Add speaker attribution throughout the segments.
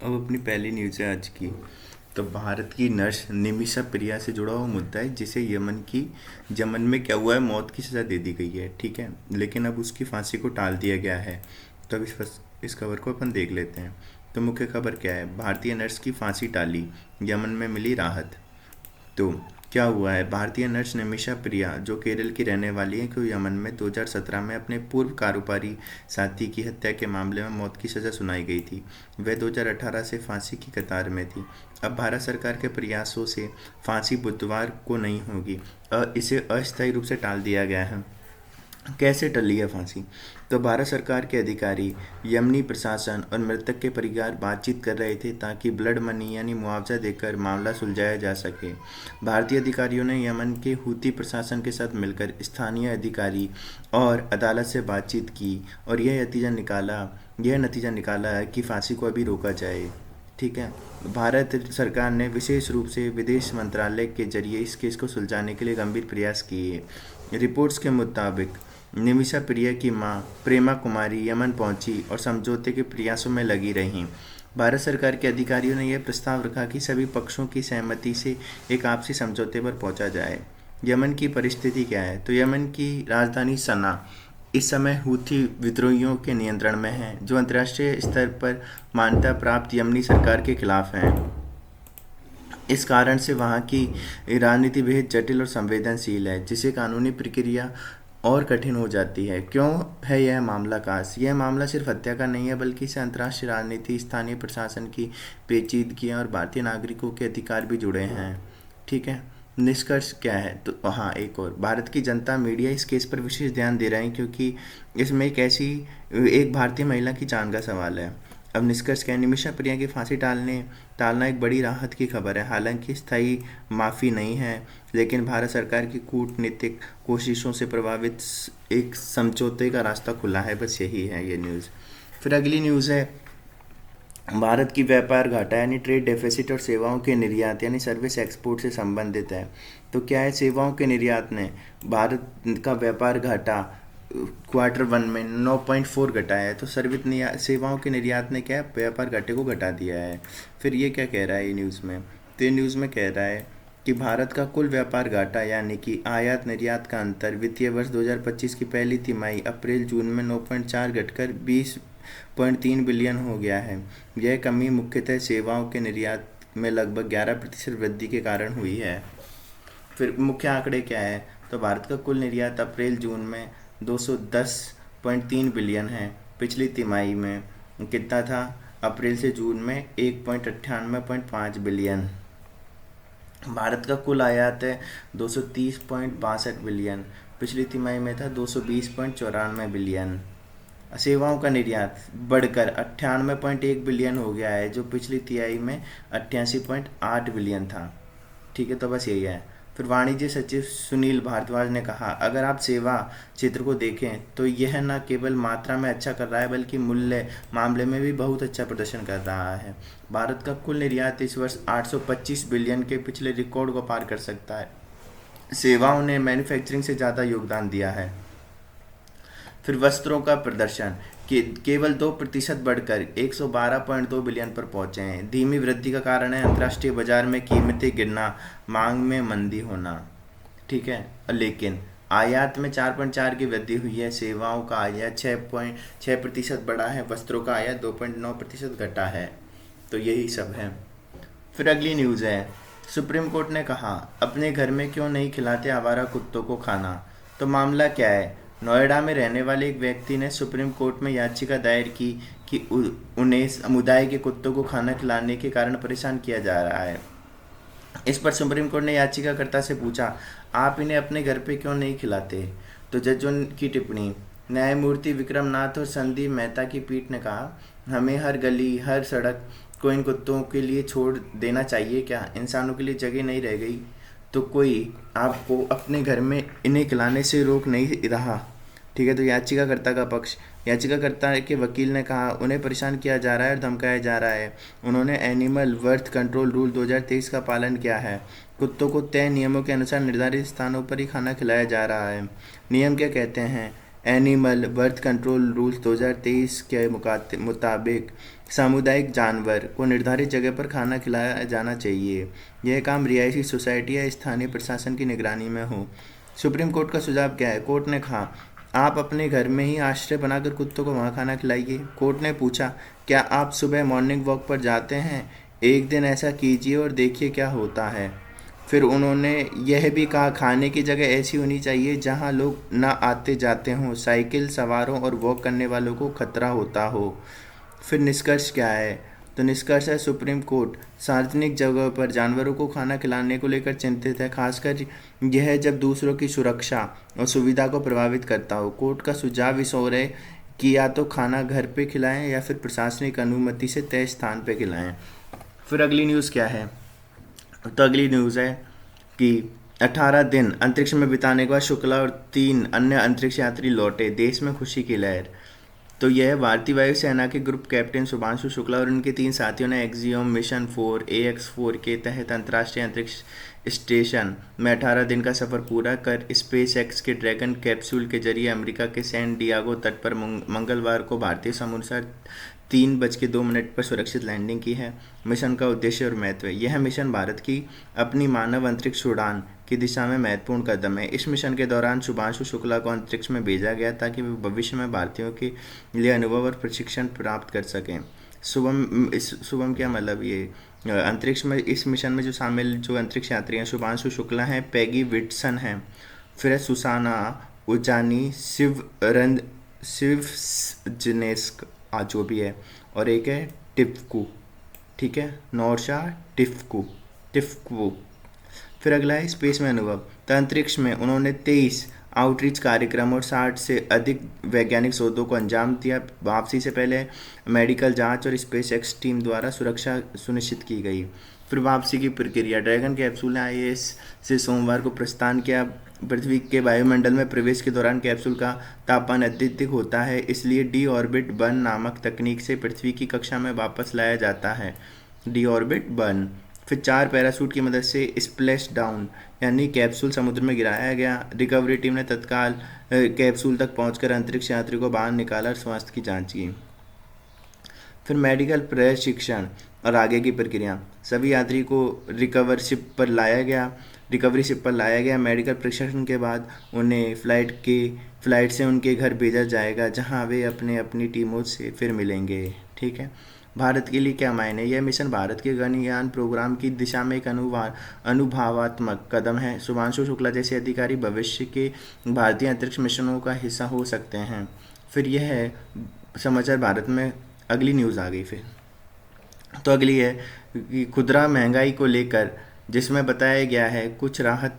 Speaker 1: अब अपनी पहली न्यूज़ है आज की। तो भारत की नर्स निमिषा प्रिया से जुड़ा हुआ मुद्दा है, जिसे यमन में क्या हुआ है, मौत की सज़ा दे दी गई है। ठीक है, लेकिन अब उसकी फांसी को टाल दिया गया है। तो अब इस खबर को अपन देख लेते हैं। तो मुख्य खबर क्या है, भारतीय नर्स की फांसी टाली, यमन में मिली राहत। तो क्या हुआ है, भारतीय नर्स निमिषा प्रिया जो केरल की रहने वाली है, को यमन में 2017 में अपने पूर्व कारोबारी साथी की हत्या के मामले में मौत की सज़ा सुनाई गई थी। वह 2018 से फांसी की कतार में थी। अब भारत सरकार के प्रयासों से फांसी बुधवार को नहीं होगी, इसे अस्थायी रूप से टाल दिया गया है। कैसे टली है फांसी? तो भारत सरकार के अधिकारी, यमनी प्रशासन और मृतक के परिवार बातचीत कर रहे थे ताकि ब्लड मनी यानी मुआवजा देकर मामला सुलझाया जा सके। भारतीय अधिकारियों ने यमन के हूती प्रशासन के साथ मिलकर स्थानीय अधिकारी और अदालत से बातचीत की और यह नतीजा निकाला है कि फांसी को अभी रोका जाए। ठीक है, भारत सरकार ने विशेष रूप से विदेश मंत्रालय के जरिए इस केस को सुलझाने के लिए गंभीर प्रयास किए। रिपोर्ट्स के मुताबिक निमिषा प्रिया की मां प्रेमा कुमारी यमन पहुंची और समझौते के प्रयासों में लगी रहीं। भारत सरकार के अधिकारियों ने यह प्रस्ताव रखा कि सभी पक्षों की सहमति से एक आपसी समझौते पर पहुंचा जाए। यमन की परिस्थिति क्या है? तो यमन की राजधानी सना इस समय हूथी विद्रोहियों के नियंत्रण में है, जो अंतर्राष्ट्रीय स्तर पर मान्यता प्राप्त यमनी सरकार के खिलाफ हैं। इस कारण से वहाँ की राजनीति बेहद जटिल और संवेदनशील है, जिसे कानूनी प्रक्रिया और कठिन हो जाती है। क्यों है यह मामला खास? यह मामला सिर्फ हत्या का नहीं है, बल्कि इससे अंतर्राष्ट्रीय राजनीति, स्थानीय प्रशासन की पेचीदगियाँ और भारतीय नागरिकों के अधिकार भी जुड़े हैं। ठीक है, निष्कर्ष क्या है? तो हाँ, एक और, भारत की जनता, मीडिया इस केस पर विशेष ध्यान दे रहे हैं, क्योंकि इसमें एक भारतीय महिला की जान का सवाल है। अब निष्कर्ष क्या है, निमिषा प्रिया की फांसी टालना एक बड़ी राहत की खबर है। हालांकि स्थायी माफ़ी नहीं है, लेकिन भारत सरकार की कूटनीतिक कोशिशों से प्रभावित एक समझौते का रास्ता खुला है। बस यही है ये न्यूज़। फिर अगली न्यूज़ है, भारत की व्यापार घाटा यानी ट्रेड डेफिसिट और सेवाओं के निर्यात यानी सर्विस एक्सपोर्ट से संबंधित है। तो क्या है, सेवाओं के निर्यात ने भारत का व्यापार घाटा क्वार्टर 1 में 9.4 घटा है। तो सेवाओं के निर्यात ने क्या है, व्यापार घाटे को घटा दिया है। फिर ये क्या कह रहा है ये न्यूज़ में? तो ये न्यूज़ में कह रहा है कि भारत का कुल व्यापार घाटा यानी कि आयात निर्यात का अंतर वित्तीय वर्ष 2025 की पहली तिमाही अप्रैल जून में 9.4 घटकर 20.3 बिलियन हो गया है। यह कमी मुख्यतः सेवाओं के निर्यात में लगभग 11% वृद्धि के कारण हुई है। फिर मुख्य आंकड़े क्या है? तो भारत का कुल निर्यात अप्रैल जून में 210.3 बिलियन है। पिछली तिमाही में कितना था? अप्रैल से जून में 1.98.5 बिलियन। भारत का कुल आयात है 230.62 बिलियन, पिछली तिमाही में था 220.94 बिलियन। सेवाओं का निर्यात बढ़कर 98.1 बिलियन हो गया है, जो पिछली तिमाही में 88.8 बिलियन था। ठीक है, तो बस यही है। फिर वाणिज्य सचिव सुनील भारद्वाज ने कहा, अगर आप सेवा क्षेत्र को देखें तो यह न केवल मात्रा में अच्छा कर रहा है, बल्कि मूल्य मामले में भी बहुत अच्छा प्रदर्शन कर रहा है। भारत का कुल निर्यात इस वर्ष 825 बिलियन के पिछले रिकॉर्ड को पार कर सकता है। सेवाओं ने मैन्युफैक्चरिंग से ज़्यादा योगदान दिया है। फिर वस्त्रों का प्रदर्शन केवल 2% बढ़कर 112.2 बिलियन पर पहुंचे हैं। धीमी वृद्धि का कारण है अंतर्राष्ट्रीय बाजार में कीमतें गिरना, मांग में मंदी होना। ठीक है, लेकिन आयात में 4.4 की वृद्धि हुई है। सेवाओं का आयात 6.6% बढ़ा है, वस्त्रों का आयात 2.9% घटा है। तो यही सब है। फिर अगली न्यूज़ है, सुप्रीम कोर्ट ने कहा, अपने घर में क्यों नहीं खिलाते आवारा कुत्तों को खाना। तो मामला क्या है, नोएडा में रहने वाले एक व्यक्ति ने सुप्रीम कोर्ट में याचिका दायर की कि उन्हें समुदाय के कुत्तों को खाना खिलाने के कारण परेशान किया जा रहा है। इस पर सुप्रीम कोर्ट ने याचिकाकर्ता से पूछा, आप इन्हें अपने घर पे क्यों नहीं खिलाते। तो जजों की टिप्पणी, न्यायमूर्ति विक्रम नाथ और संदीप मेहता की पीठ ने कहा, हमें हर गली हर सड़क को इन कुत्तों के लिए छोड़ देना चाहिए क्या? इंसानों के लिए जगह नहीं रह गई तो कोई आपको अपने घर में इन्हें खिलाने से रोक नहीं रहा। ठीक है, तो याचिकाकर्ता का पक्ष, याचिकाकर्ता के वकील ने कहा, उन्हें परेशान किया जा रहा है और धमकाया जा रहा है। उन्होंने एनिमल बर्थ कंट्रोल रूल 2023 का पालन किया है। कुत्तों को तय नियमों के अनुसार निर्धारित स्थानों पर ही खाना खिलाया जा रहा है। नियम क्या कहते हैं? एनिमल बर्थ कंट्रोल रूल्स 2023 के मुताबिक सामुदायिक जानवर को निर्धारित जगह पर खाना खिलाया जाना चाहिए। यह काम रिहायशी सोसाइटी या स्थानीय प्रशासन की निगरानी में हो। सुप्रीम कोर्ट का सुझाव क्या है? कोर्ट ने कहा, आप अपने घर में ही आश्रय बनाकर कुत्तों को वहाँ खाना खिलाइए। कोर्ट ने पूछा, क्या आप सुबह मॉर्निंग वॉक पर जाते हैं? एक दिन ऐसा कीजिए और देखिए क्या होता है। फिर उन्होंने यह भी कहा, खाने की जगह ऐसी होनी चाहिए जहां लोग ना आते जाते हों, साइकिल सवारों और वॉक करने वालों को खतरा होता हो। फिर निष्कर्ष क्या है? तो निष्कर्ष है, सुप्रीम कोर्ट सार्वजनिक जगह पर जानवरों को खाना खिलाने को लेकर चिंतित है, खासकर यह जब दूसरों की सुरक्षा और सुविधा को प्रभावित करता हो। कोर्ट का सुझाव इस ओर है कि या तो खाना घर पे खिलाएं या फिर प्रशासनिक अनुमति से तय स्थान पे खिलाएं। फिर अगली न्यूज़ क्या है? तो अगली न्यूज़ है कि 18 दिन अंतरिक्ष में बिताने के बाद शुक्ला और 3 अन्य अंतरिक्ष यात्री लौटे, देश में खुशी की लहर। तो यह भारतीय वायुसेना के ग्रुप कैप्टन शुभांशु शुक्ला और उनके 3 साथियों ने एक्सियोम मिशन 4 AX4 के तहत अंतर्राष्ट्रीय अंतरिक्ष स्टेशन में 18 दिन का सफ़र पूरा कर स्पेस एक्स के ड्रैगन कैप्सूल के जरिए अमेरिका के सैन डियागो तट पर मंगलवार को भारतीय समयानुसार 3:02 पर सुरक्षित लैंडिंग की है। मिशन का उद्देश्य और महत्व। यह मिशन भारत की अपनी मानव अंतरिक्ष उड़ान की दिशा में महत्वपूर्ण कदम है। इस मिशन के दौरान शुभांशु शुक्ला को अंतरिक्ष में भेजा गया ताकि वे भविष्य में भारतीयों के लिए अनुभव और प्रशिक्षण प्राप्त कर सकें। शुभम क्या मतलब? ये अंतरिक्ष में इस मिशन में जो शामिल जो अंतरिक्ष यात्री हैं, शुभांशु शुक्ला हैं, पैगी विटसन हैं, फिर है सुसाना उजानी, शिव जनेस्क जो भी है, और एक है टिफ्कू, ठीक है, नौरशा टिफ्कू। फिर अगला है स्पेस में अनुभव। तो अंतरिक्ष में उन्होंने 23 आउटरीच कार्यक्रम और 60 से अधिक वैज्ञानिक शोधों को अंजाम दिया। वापसी से पहले मेडिकल जांच और स्पेस एक्स टीम द्वारा सुरक्षा सुनिश्चित की गई। फिर वापसी की प्रक्रिया। ड्रैगन कैप्सूल ने ISS से सोमवार को प्रस्थान किया। पृथ्वी के वायुमंडल में प्रवेश के दौरान कैप्सूल का तापमान अत्यधिक होता है, इसलिए डी ऑर्बिट बर्न नामक तकनीक से पृथ्वी की कक्षा में वापस लाया जाता है, डी ऑर्बिट बर्न। फिर 4 पैराशूट की मदद से स्प्लैश डाउन यानी कैप्सूल समुद्र में गिराया गया। रिकवरी टीम ने तत्काल कैप्सूल तक पहुंचकर अंतरिक्ष यात्री को बाहर निकाला और स्वास्थ्य की जांच की। फिर मेडिकल प्रशिक्षण और आगे की प्रक्रिया। सभी यात्री को रिकवरी शिप पर लाया गया। मेडिकल प्रशिक्षण के बाद उन्हें फ्लाइट से उनके घर भेजा जाएगा, जहां वे अपनी टीमों से फिर मिलेंगे। ठीक है। भारत के लिए क्या मायने? यह मिशन भारत के गगनयान प्रोग्राम की दिशा में एक अनुभवात्मक कदम है। शुभांशु शुक्ला जैसे अधिकारी भविष्य के भारतीय अंतरिक्ष मिशनों का हिस्सा हो सकते हैं। फिर यह है समाचार भारत में। अगली न्यूज़ आ गई। फिर तो अगली है कि खुदरा महंगाई को लेकर, जिसमें बताया गया है कुछ राहत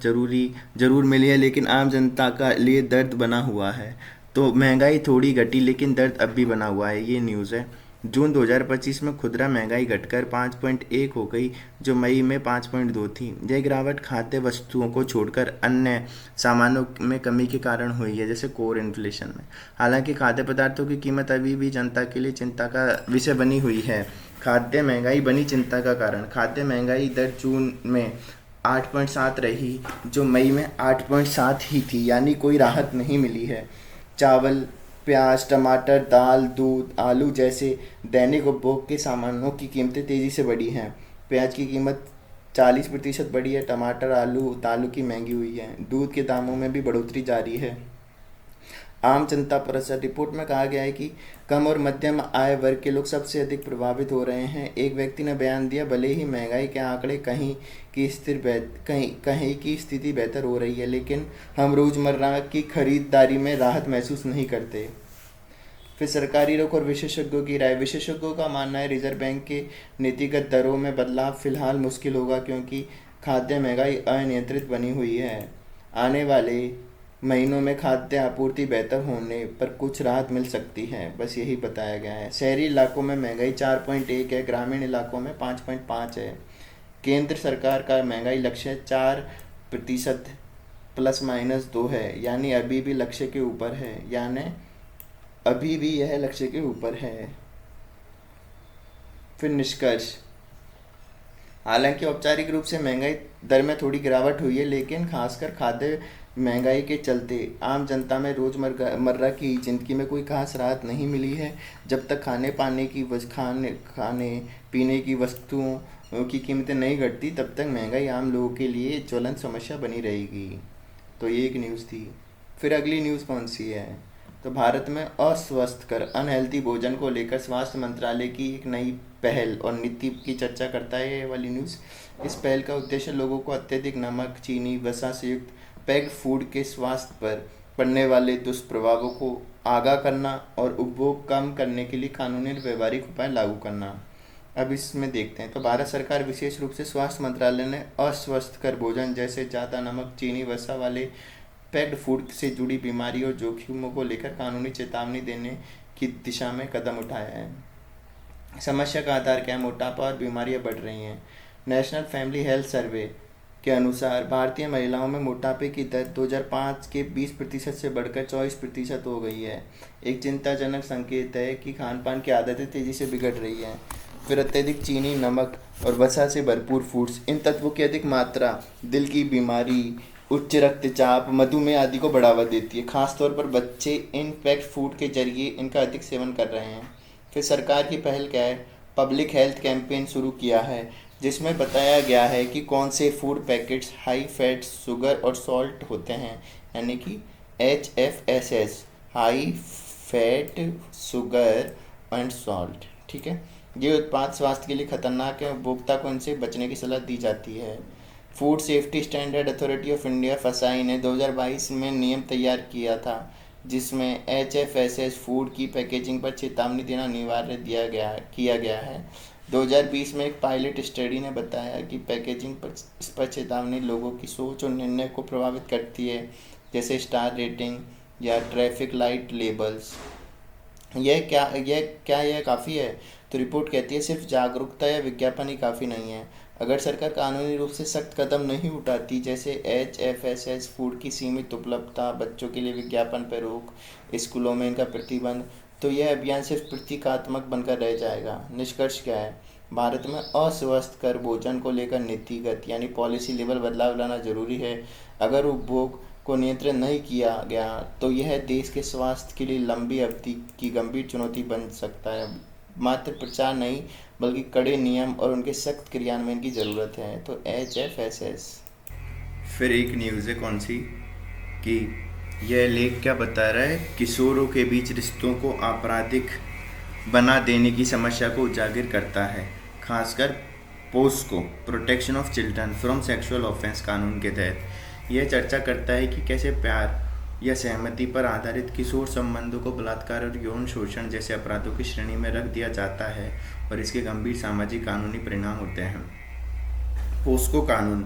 Speaker 1: जरूर मिली है, लेकिन आम जनता का लिए दर्द बना हुआ है। तो महंगाई थोड़ी घटी, लेकिन दर्द अब भी बना हुआ है, ये न्यूज़ है। जून 2025 में खुदरा महंगाई घटकर 5.1 हो गई, जो मई में 5.2 थी। यह गिरावट खाद्य वस्तुओं को छोड़कर अन्य सामानों में कमी के कारण हुई है, जैसे कोर इन्फ्लेशन में। हालांकि खाद्य पदार्थों की कीमत अभी भी जनता के लिए चिंता का विषय बनी हुई है। खाद्य महंगाई बनी चिंता का कारण। खाद्य महंगाई दर जून में 8.7 रही, जो मई में 8.7 ही थी, यानी कोई राहत नहीं मिली है। चावल, प्याज, टमाटर, दाल, दूध, आलू जैसे दैनिक उपभोग के सामानों की कीमतें तेज़ी से बढ़ी हैं। प्याज की कीमत 40% बढ़ी है। टमाटर, आलू, दालों की महंगी हुई है। दूध के दामों में भी बढ़ोतरी जारी है। आम जनता पर असर। रिपोर्ट में कहा गया है कि कम और मध्यम आय वर्ग के लोग सबसे अधिक प्रभावित हो रहे हैं। एक व्यक्ति ने बयान दिया, भले ही महंगाई के आंकड़े कहीं की स्थिति बेहतर हो रही है, लेकिन हम रोज़मर्रा की खरीदारी में राहत महसूस नहीं करते। फिर सरकारी रुख और विशेषज्ञों की राय। विशेषज्ञों का मानना है रिजर्व बैंक के नीतिगत दरों में बदलाव फिलहाल मुश्किल होगा, क्योंकि खाद्य महंगाई अनियंत्रित बनी हुई है। आने वाले महीनों में खाद्य आपूर्ति बेहतर होने पर कुछ राहत मिल सकती है, बस यही बताया गया है। शहरी इलाकों में महंगाई 4.1 है, ग्रामीण इलाकों में 5.5 है। केंद्र सरकार का महंगाई लक्ष्य 4% ±2 है, यानी अभी भी लक्ष्य के ऊपर है, यह लक्ष्य के ऊपर है। फिर निष्कर्ष। हालांकि औपचारिक रूप से महंगाई दर में थोड़ी गिरावट हुई है, लेकिन खासकर खाद्य महंगाई के चलते आम जनता में रोज़मर्रा मर्रा की ज़िंदगी में कोई खास राहत नहीं मिली है। जब तक खाने पीने की वस्तुओं की कीमतें नहीं घटती, तब तक महंगाई आम लोगों के लिए ज्वलंत समस्या बनी रहेगी। तो ये एक न्यूज़ थी। फिर अगली न्यूज़ कौन सी है? तो भारत में अस्वस्थकर अनहेल्दी भोजन को लेकर स्वास्थ्य मंत्रालय की एक नई पहल और नीति की चर्चा करता है ये वाली न्यूज़। इस पहल का उद्देश्य लोगों को अत्यधिक नमक, चीनी, वसा से युक्त पैक्ड फूड के स्वास्थ्य पर पड़ने वाले दुष्प्रभावों को आगाह करना और उपभोग कम करने के लिए कानूनी और व्यवहारिक उपाय लागू करना। अब इसमें देखते हैं। तो भारत सरकार विशेष रूप से स्वास्थ्य मंत्रालय ने अस्वस्थकर भोजन जैसे ज़्यादा नमक, चीनी, वसा वाले पैक्ड फूड से जुड़ी बीमारी और जोखिमों को लेकर कानूनी चेतावनी देने की दिशा में कदम उठाया है। समस्या का आधार क्या है? मोटापा और बीमारियां बढ़ रही हैं। नेशनल फैमिली हेल्थ सर्वे के अनुसार भारतीय महिलाओं में मोटापे की दर 2005 के 20% से बढ़कर 24% हो गई है। एक चिंताजनक संकेत है कि खान पान की आदतें तेज़ी से बिगड़ रही हैं। फिर अत्यधिक चीनी, नमक और वसा से भरपूर फूड्स, इन तत्वों की अधिक मात्रा दिल की बीमारी, उच्च रक्तचाप, मधुमेह आदि को बढ़ावा देती है। खासतौर पर बच्चे इन पैक्ड फूड के जरिए इनका अधिक सेवन कर रहे हैं। फिर सरकार की पहल क्या है? पब्लिक हेल्थ कैंपेन शुरू किया है, जिसमें बताया गया है कि कौन से food packets high fat, sugar और सॉल्ट होते हैं, यानी कि HFSS, high fat, sugar and salt. ठीक है, ये उत्पाद स्वास्थ्य के लिए खतरनाक है। उपभोक्ता को इनसे बचने की सलाह दी जाती है। Food safety standard authority of India फसाई ने 2022 में नियम तैयार किया था, जिसमें HFSS फूड की पैकेजिंग पर चेतावनी देना अनिवार्य किया गया है। 2020 में एक पायलट स्टडी ने बताया कि पैकेजिंग पर इस पर चेतावनी लोगों की सोच और निर्णय को प्रभावित करती है, जैसे स्टार रेटिंग या ट्रैफिक लाइट लेबल्स। यह काफ़ी है? तो रिपोर्ट कहती है सिर्फ जागरूकता या विज्ञापन ही काफ़ी नहीं है। अगर सरकार कानूनी रूप से सख्त कदम नहीं उठाती, जैसे HFSS फूड की सीमित उपलब्धता, बच्चों के लिए विज्ञापन पर रोक, स्कूलों में इनका प्रतिबंध, तो यह अभियान सिर्फ प्रतीकात्मक बनकर रह जाएगा। निष्कर्ष क्या है? भारत में अस्वस्थकर भोजन को लेकर नीतिगत यानी पॉलिसी लेवल बदलाव लाना जरूरी है। अगर उपभोग को नियंत्रित नहीं किया गया तो यह देश के स्वास्थ्य के लिए लंबी अवधि की गंभीर चुनौती बन सकता है। मात्र प्रचार नहीं, बल्कि कड़े नियम और उनके सख्त क्रियान्वयन की ज़रूरत है। तो HFSS। फिर एक न्यूज़ है कौन सी कि यह लेख क्या बता रहा है? किशोरों के बीच रिश्तों को आपराधिक बना देने की समस्या को उजागर करता है, खासकर POCSO protection of children from sexual offence कानून के तहत। यह चर्चा करता है कि कैसे प्यार या सहमति पर आधारित किशोर संबंधों को बलात्कार और यौन शोषण जैसे अपराधों की श्रेणी में रख दिया जाता है और इसके गंभीर सामाजिक कानूनी परिणाम होते हैं। पोस्को कानून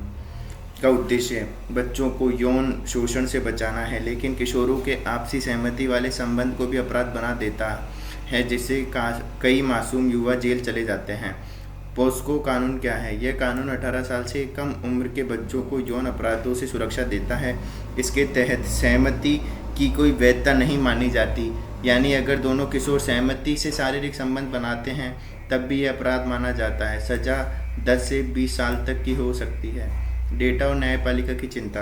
Speaker 1: का उद्देश्य बच्चों को यौन शोषण से बचाना है, लेकिन किशोरों के आपसी सहमति वाले संबंध को भी अपराध बना देता है, जिससे कई मासूम युवा जेल चले जाते हैं। पोस्को कानून क्या है? यह कानून 18 साल से कम उम्र के बच्चों को यौन अपराधों से सुरक्षा देता है। इसके तहत सहमति की कोई वैधता नहीं मानी जाती, यानी अगर दोनों किशोर सहमति से शारीरिक संबंध बनाते हैं तब भी यह अपराध माना जाता है। सज़ा 10 से 20 साल तक की हो सकती है। डेटा और न्यायपालिका की चिंता।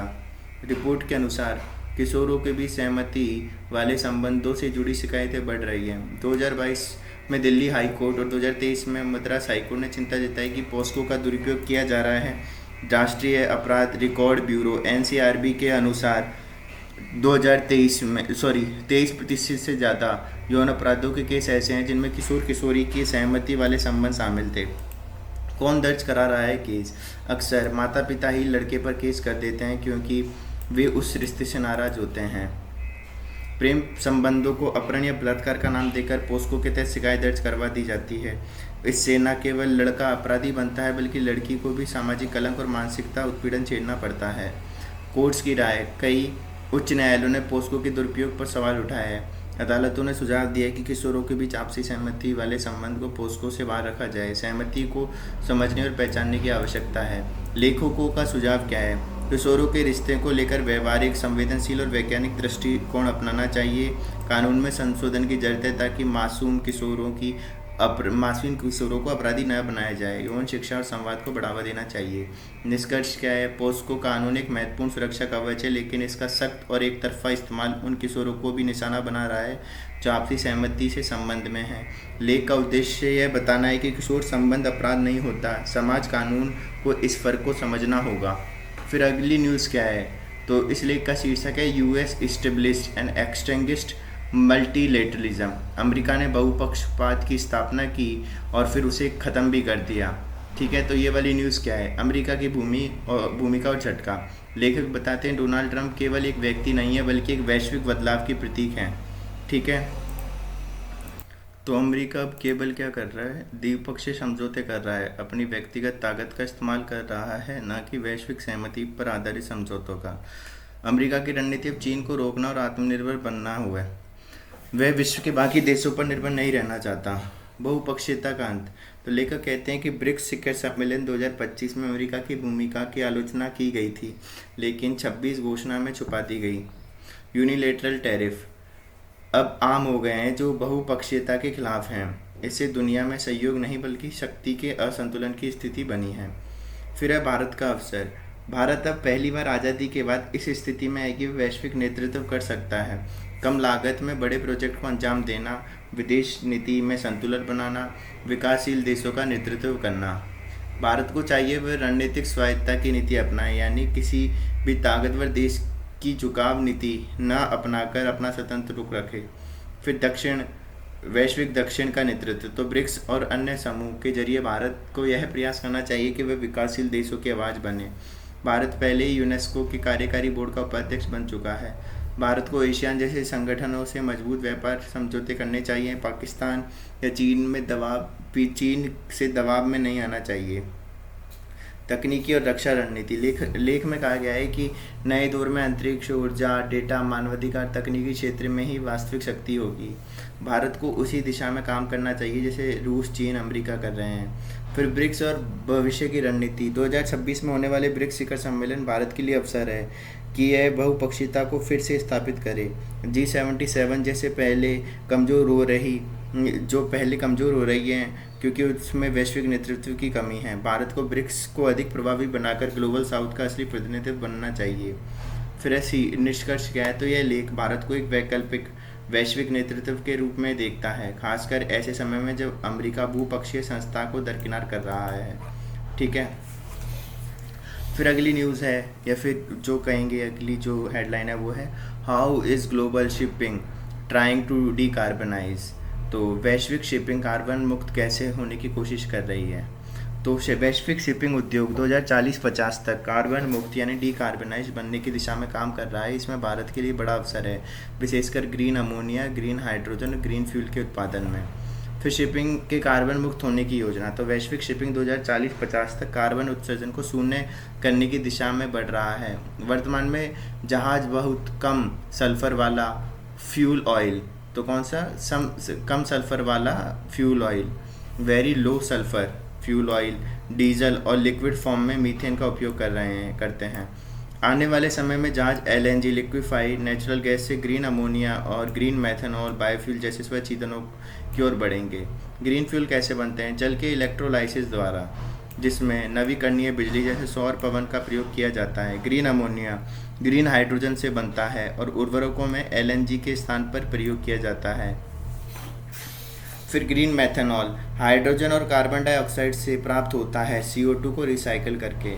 Speaker 1: रिपोर्ट के अनुसार किशोरों के बीच सहमति वाले संबंधों से जुड़ी शिकायतें बढ़ रही हैं। 2022 में दिल्ली हाई कोर्ट और 2023 में मद्रास हाई कोर्ट ने चिंता जताई कि पोस्को का दुरुपयोग किया जा रहा है। राष्ट्रीय अपराध रिकॉर्ड ब्यूरो NCRB के अनुसार 23% से ज़्यादा यौन अपराधों के केस ऐसे हैं जिनमें किशोर किशोरी की सहमति वाले संबंध शामिल थे। कौन दर्ज करा रहा है केस? अक्सर माता पिता ही लड़के पर केस कर देते हैं, क्योंकि वे उस रिश्ते से नाराज होते हैं। प्रेम संबंधों को अपहरण या बलात्कार का नाम देकर पोस्को के तहत शिकायत दर्ज करवा दी जाती है। इससे न केवल लड़का अपराधी बनता है, बल्कि लड़की को भी सामाजिक कलंक और मानसिकता उत्पीड़न झेलना पड़ता है। कोर्ट्स की राय। कई उच्च न्यायालयों ने पोस्को के दुरुपयोग पर सवाल उठाया है। अदालतों ने सुझाव दिया कि किशोरों के बीच आपसी सहमति वाले संबंध को पोस्को से बाहर रखा जाए। सहमति को समझने और पहचानने की आवश्यकता है। लेखकों का सुझाव क्या है? किशोरों के रिश्ते को लेकर व्यवहारिक, संवेदनशील और वैज्ञानिक दृष्टिकोण अपनाना चाहिए। कानून में संशोधन की जरूरत है ताकि मासूम किशोरों की मासूम किशोरों को अपराधी न बनाया जाए, यौन शिक्षा और संवाद को बढ़ावा देना चाहिए। निष्कर्ष क्या है? पोस्को कानून एक महत्वपूर्ण सुरक्षा कवच है, लेकिन इसका सख्त और एक तरफा इस्तेमाल उन किशोरों को भी निशाना बना रहा है जो आपसी सहमति से संबंध में है। लेख का उद्देश्य यह बताना है कि किशोर संबंध अपराध नहीं होता। समाज कानून को इस फर्क को समझना होगा। फिर अगली न्यूज़ क्या है? तो इस लेख का शीर्षक है US established and extinguished multilateralism. America ने बहुपक्षपात की स्थापना की और फिर उसे ख़त्म भी कर दिया। ठीक है, तो ये वाली न्यूज़ क्या है? अमेरिका की भूमिका और झटका। लेखक बताते हैं डोनाल्ड ट्रंप केवल एक व्यक्ति नहीं है बल्कि एक वैश्विक बदलाव की प्रतीक है। ठीक है, तो अमेरिका अब केवल क्या कर रहा है? द्विपक्षीय समझौते कर रहा है, अपनी व्यक्तिगत ताकत का इस्तेमाल कर रहा है, न कि वैश्विक सहमति पर आधारित समझौतों का। अमेरिका की रणनीति अब चीन को रोकना और आत्मनिर्भर बनना हुआ है। वह विश्व के बाकी देशों पर निर्भर नहीं रहना चाहता। बहुपक्षीयता का अंत। तो लेखक कहते हैं कि ब्रिक्स शिखर सम्मेलन 2025 में अमेरिका की भूमिका की आलोचना की गई थी, लेकिन 26 घोषणा में छुपा दी गई। यूनिलेटरल टैरिफ अब आम हो गए हैं जो बहुपक्षीयता के खिलाफ हैं। इससे दुनिया में सहयोग नहीं बल्कि शक्ति के असंतुलन की स्थिति बनी है। फिर है भारत का अवसर। भारत अब पहली बार आज़ादी के बाद इस स्थिति में है कि वह वैश्विक नेतृत्व कर सकता है। कम लागत में बड़े प्रोजेक्ट को अंजाम देना, विदेश नीति में संतुलन बनाना, विकासशील देशों का नेतृत्व करना। भारत को चाहिए वह रणनीतिक स्वायत्तता की नीति अपनाए, यानी किसी भी ताकतवर देश की झुकाव नीति न अपनाकर अपना स्वतंत्र रुख रखे। फिर वैश्विक दक्षिण का नेतृत्व। तो ब्रिक्स और अन्य समूह के जरिए भारत को यह प्रयास करना चाहिए कि वह विकासशील देशों की आवाज़ बने। भारत पहले ही यूनेस्को के कार्यकारी बोर्ड का उपाध्यक्ष बन चुका है। भारत को एशियान जैसे संगठनों से मजबूत व्यापार समझौते करने चाहिए। पाकिस्तान या चीन से दबाव में नहीं आना चाहिए। तकनीकी और रक्षा रणनीति। लेख में कहा गया है कि नए दौर में अंतरिक्ष, ऊर्जा, डेटा, मानवाधिकार, तकनीकी क्षेत्र में ही वास्तविक शक्ति होगी। भारत को उसी दिशा में काम करना चाहिए जैसे रूस, चीन, अमेरिका कर रहे हैं। फिर ब्रिक्स और भविष्य की रणनीति। 2026 में होने वाले ब्रिक्स शिखर सम्मेलन भारत के लिए अवसर है कि यह बहुपक्षीयता को फिर से स्थापित करे। G77 जैसे पहले कमज़ोर हो रही हैं क्योंकि उसमें वैश्विक नेतृत्व की कमी है। भारत को ब्रिक्स को अधिक प्रभावी बनाकर ग्लोबल साउथ का असली प्रतिनिधित्व बनना चाहिए। फिर ऐसी निष्कर्ष क्या है? तो यह लेख भारत को एक वैकल्पिक वैश्विक नेतृत्व के रूप में देखता है, खासकर ऐसे समय में जब अमेरिका बहुपक्षीय संस्था को दरकिनार कर रहा है। ठीक है, फिर अगली न्यूज़ है, या फिर जो कहेंगे अगली जो हेडलाइन है वो है how is global shipping trying to decarbonise. तो वैश्विक शिपिंग कार्बन मुक्त कैसे होने की कोशिश कर रही है। तो वैश्विक शिपिंग उद्योग 2040-50 तक कार्बन मुक्त यानी डीकार्बनाइज बनने की दिशा में काम कर रहा है। इसमें भारत के लिए बड़ा अवसर है, विशेषकर ग्रीन अमोनिया, ग्रीन हाइड्रोजन और ग्रीन फ्यूल के उत्पादन में। फिर शिपिंग के कार्बन मुक्त होने की योजना। तो वैश्विक शिपिंग 2040-50 तक कार्बन उत्सर्जन को शून्य करने की दिशा में बढ़ रहा है। वर्तमान में जहाज बहुत कम सल्फर वाला फ्यूल ऑयल, तो कौन सा कम सल्फर वाला fuel oil, very low sulphur fuel oil, diesel और लिक्विड फॉर्म में मीथेन का उपयोग करते हैं। आने वाले समय में जहाज LNG, लिक्विफाइड नेचुरल गैस से ग्रीन अमोनिया और ग्रीन मैथनॉल, बायोफ्यूल जैसे स्वच्छ ईंधनों की ओर बढ़ेंगे। ग्रीन फ्यूल कैसे बनते हैं? जल के इलेक्ट्रोलाइसिस द्वारा, जिसमें नवीकरणीय बिजली जैसे सौर पवन का प्रयोग किया जाता है। ग्रीन अमोनिया ग्रीन हाइड्रोजन से बनता है और उर्वरकों में LNG के स्थान पर प्रयोग किया जाता है। फिर ग्रीन मैथनॉल हाइड्रोजन और कार्बन डाइऑक्साइड से प्राप्त होता है CO2 को रिसाइकल करके।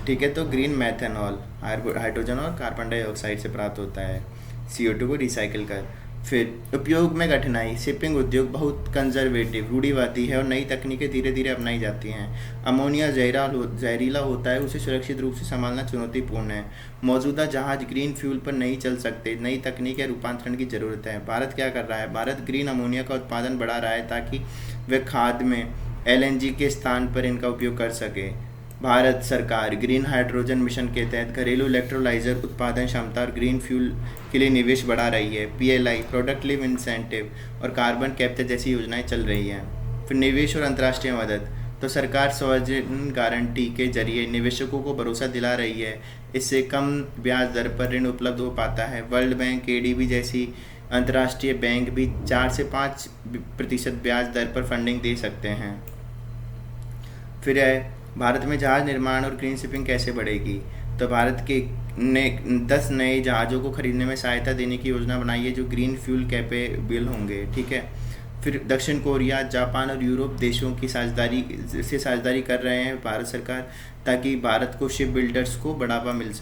Speaker 1: ठीक है, तो ग्रीन मैथनॉल हाइड्रोजन और कार्बन डाइऑक्साइड से प्राप्त होता है CO2 को रिसाइकल कर। फिर उपयोग में कठिनाई। शिपिंग उद्योग बहुत कंजर्वेटिव, रूढ़िवादी है और नई तकनीकें धीरे धीरे अपनाई जाती हैं। अमोनिया जहरीला होता है, उसे सुरक्षित रूप से संभालना चुनौतीपूर्ण है। मौजूदा जहाज ग्रीन फ्यूल पर नहीं चल सकते, नई तकनीक या रूपांतरण की ज़रूरत है। भारत क्या कर रहा है? भारत ग्रीन अमोनिया का उत्पादन बढ़ा रहा है ताकि वह खाद में LNG के स्थान पर इनका उपयोग कर सके। भारत सरकार ग्रीन हाइड्रोजन मिशन के तहत घरेलू इलेक्ट्रोलाइजर उत्पादन क्षमता और ग्रीन फ्यूल के लिए निवेश बढ़ा रही है। PLI प्रोडक्ट लिव इंसेंटिव और कार्बन कैप्चर जैसी योजनाएं चल रही हैं। फिर निवेश और अंतर्राष्ट्रीय मदद। तो सरकार सॉवरेन गारंटी के जरिए निवेशकों को भरोसा दिला रही है। इससे कम ब्याज दर पर ऋण उपलब्ध हो पाता है। वर्ल्ड बैंक, ADB जैसी अंतर्राष्ट्रीय बैंक भी 4 से 5% ब्याज दर पर फंडिंग दे सकते हैं। फिर है भारत में जहाज निर्माण और ग्रीन शिपिंग कैसे बढ़ेगी। तो भारत के ने 10 नए जहाज़ों को खरीदने में सहायता देने की योजना बनाई है जो ग्रीन फ्यूल कैपेबल होंगे। ठीक है। फिर दक्षिण कोरिया, जापान और यूरोप देशों की साझेदारी कर रहे हैं भारत सरकार, ताकि भारत के शिप बिल्डर्स को बढ़ावा मिल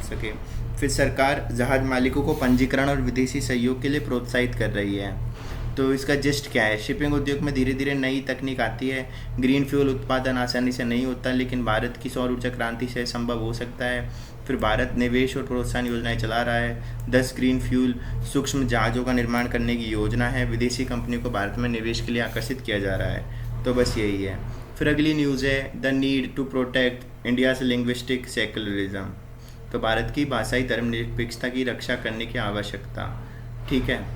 Speaker 1: सके। फिर सरकार जहाज मालिकों को पंजीकरण और विदेशी सहयोग के लिए प्रोत्साहित कर रही है। तो इसका जस्ट क्या है, शिपिंग उद्योग में धीरे धीरे नई तकनीक आती है। ग्रीन फ्यूल उत्पादन आसानी से नहीं होता, लेकिन भारत की सौर ऊर्जा क्रांति से संभव हो सकता है। फिर भारत निवेश और प्रोत्साहन योजनाएं चला रहा है। 10 ग्रीन फ्यूल सूक्ष्म जहाज़ों का निर्माण करने की योजना है। विदेशी कंपनियों को भारत में निवेश के लिए आकर्षित किया जा रहा है। तो बस यही है। फिर अगली न्यूज़ है the need to protect India's linguistic secularism. तो भारत की भाषाई धर्मनिरपेक्षता की रक्षा करने की आवश्यकता। ठीक है,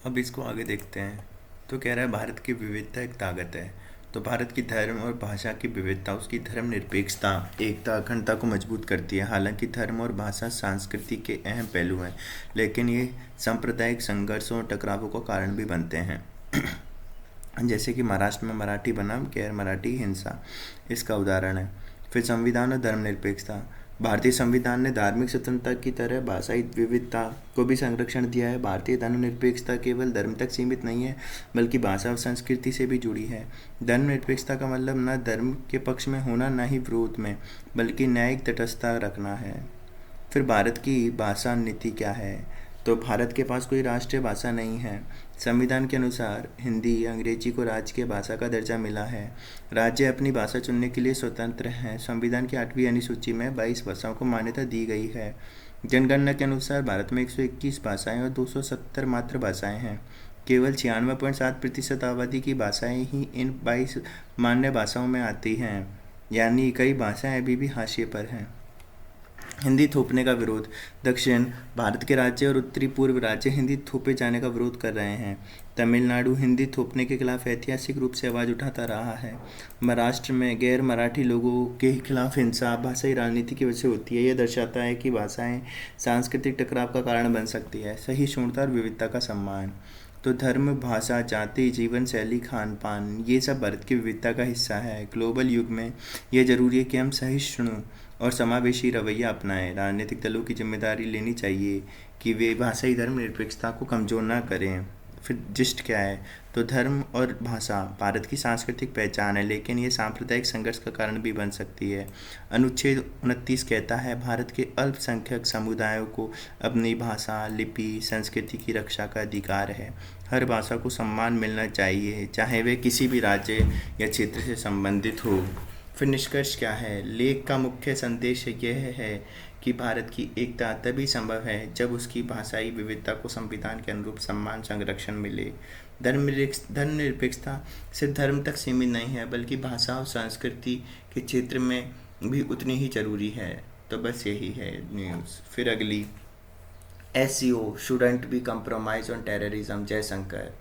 Speaker 1: अब इसको आगे देखते हैं। तो कह रहा है भारत की विविधता एक ताकत है। तो भारत की धर्म और भाषा की विविधता उसकी धर्मनिरपेक्षता, एकता, अखंडता को मजबूत करती है। हालांकि धर्म और भाषा संस्कृति के अहम पहलू हैं, लेकिन ये सांप्रदायिक संघर्षों और टकरावों का कारण भी बनते हैं। जैसे कि महाराष्ट्र में मराठी बनाम गैर मराठी हिंसा इसका उदाहरण है। फिर संविधान और धर्मनिरपेक्षता। भारतीय संविधान ने धार्मिक स्वतंत्रता की तरह भाषाई विविधता को भी संरक्षण दिया है। भारतीय धर्मनिरपेक्षता केवल धर्म तक सीमित नहीं है, बल्कि भाषा और संस्कृति से भी जुड़ी है। धर्मनिरपेक्षता का मतलब न धर्म के पक्ष में होना, न ही विरोध में, बल्कि न्यायिक तटस्थता रखना है। फिर भारत की भाषा नीति क्या है। तो भारत के पास कोई राष्ट्रीय भाषा नहीं है। संविधान के अनुसार हिंदी, अंग्रेजी को राजकीय भाषा का दर्जा मिला है। राज्य अपनी भाषा चुनने के लिए स्वतंत्र हैं। संविधान की 8वीं अनुसूची में 22 भाषाओं को मान्यता दी गई है। जनगणना के अनुसार भारत में 121 भाषाएं और 270 मातृभाषाएं हैं। केवल 96.7% आबादी की भाषाएं ही इन 22 मान्य भाषाओं में आती हैं, यानी कई भाषाएं अभी भी हाशिए पर हैं। हिंदी थोपने का विरोध। दक्षिण भारत के राज्य और उत्तरी पूर्व राज्य हिंदी थोपे जाने का विरोध कर रहे हैं। तमिलनाडु हिंदी थोपने के खिलाफ ऐतिहासिक रूप से आवाज़ उठाता रहा है। महाराष्ट्र में गैर मराठी लोगों के खिलाफ हिंसा भाषाई राजनीति की वजह से होती है। यह दर्शाता है कि भाषाएं सांस्कृतिक टकराव का कारण बन सकती है। सहिष्णुता और विविधता का सम्मान। तो धर्म, भाषा, जाति, जीवन शैली, खान पान, ये सब भारत की विविधता का हिस्सा है। ग्लोबल युग में यह जरूरी है कि हम सहिष्णु और समावेशी रवैया अपनाएं। राजनीतिक दलों की जिम्मेदारी लेनी चाहिए कि वे भाषाई धर्मनिरपेक्षता को कमज़ोर ना करें। फिर जिस्ट क्या है। तो धर्म और भाषा भारत की सांस्कृतिक पहचान है, लेकिन ये सांप्रदायिक संघर्ष का कारण भी बन सकती है। अनुच्छेद 29 कहता है भारत के अल्पसंख्यक समुदायों को अपनी भाषा, लिपि, संस्कृति की रक्षा का अधिकार है। हर भाषा को सम्मान मिलना चाहिए, चाहे वे किसी भी राज्य या क्षेत्र से संबंधित हो। फिर निष्कर्ष क्या है। लेख का मुख्य संदेश यह है कि भारत की एकता तभी संभव है जब उसकी भाषाई विविधता को संविधान के अनुरूप सम्मान संरक्षण मिले। धर्मनिरपेक्षता सिर्फ धर्म तक सीमित नहीं है, बल्कि भाषा और संस्कृति के क्षेत्र में भी उतनी ही जरूरी है। तो बस यही है न्यूज़। फिर अगली, SCO shouldn't be compromise on terrorism, Jaishankar.